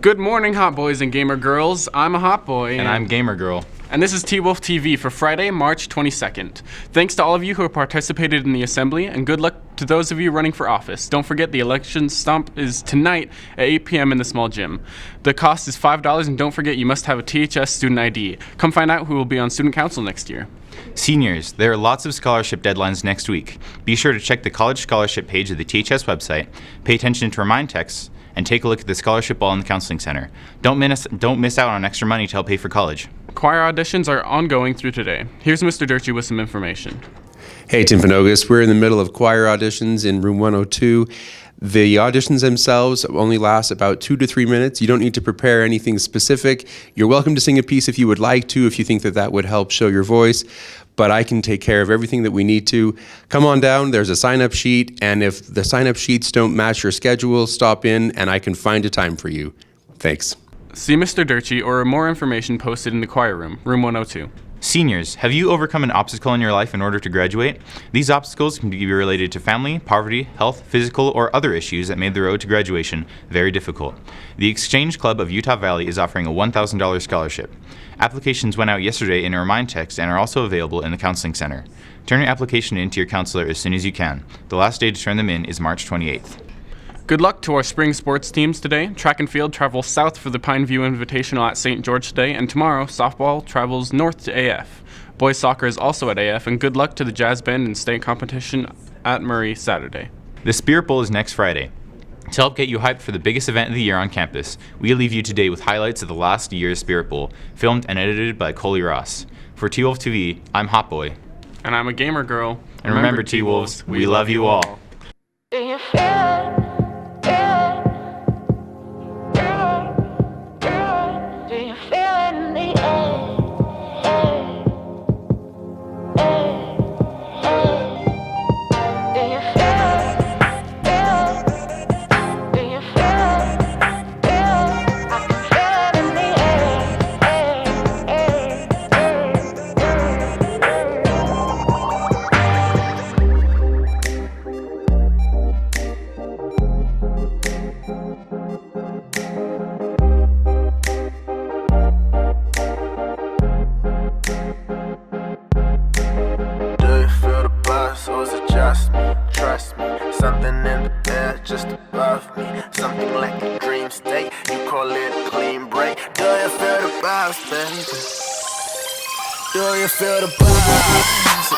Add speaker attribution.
Speaker 1: Good morning, hot boys and gamer girls. I'm a hot boy.
Speaker 2: And I'm Gamer Girl.
Speaker 1: And this is T-Wolf TV for Friday, March 22nd. Thanks to all of you who have participated in the assembly, and good luck to those of you running for office. Don't forget the election stomp is tonight at 8 p.m. in the small gym. The cost is $5, and don't forget you must have a THS student ID. Come find out who will be on student council next year.
Speaker 2: Seniors, there are lots of scholarship deadlines next week. Be sure to check the college scholarship page of the THS website, pay attention to remind texts, and take a look at the scholarship ball in the counseling center. Don't miss out on extra money to help pay for college.
Speaker 1: Choir auditions are ongoing through today. Here's Mr. Durchie with some information.
Speaker 3: Hey, Timpanogos. We're in the middle of choir auditions in room 102. The auditions themselves only last about 2 to 3 minutes. You don't need to prepare anything specific. You're welcome to sing a piece if you would like to, if you think that that would help show your voice. But I can take care of everything that we need to. Come on down, there's a sign-up sheet, and if the sign-up sheets don't match your schedule, stop in and I can find a time for you. Thanks.
Speaker 1: See Mr. Durchie or more information posted in the choir room, room 102.
Speaker 2: Seniors, have you overcome an obstacle in your life in order to graduate? These obstacles can be related to family, poverty, health, physical, or other issues that made the road to graduation very difficult. The Exchange Club of Utah Valley is offering a $1,000 scholarship. Applications went out yesterday in a remind text and are also available in the counseling center. Turn your application in to your counselor as soon as you can. The last day to turn them in is March 28th.
Speaker 1: Good luck to our spring sports teams today. Track and field travels south for the Pineview Invitational at St. George today, and tomorrow, softball travels north to AF. Boys soccer is also at AF, and good luck to the jazz band and state competition at Murray Saturday.
Speaker 2: The Spirit Bowl is next Friday. To help get you hyped for the biggest event of the year on campus, we leave you today with highlights of the last year's Spirit Bowl, filmed and edited by Coley Ross. For T-Wolf TV, I'm Hot Boy.
Speaker 1: And I'm a gamer girl.
Speaker 2: And remember, T-Wolves, we love you all.
Speaker 4: Do you feel it? Do you feel it in the air? Do you feel it? Do you feel it? I can feel it in the
Speaker 5: or is it just me? Trust me, something in the air just above me. Something like a dream state, you call it a clean break. Do you feel the vibes, baby? Do you feel the vibes?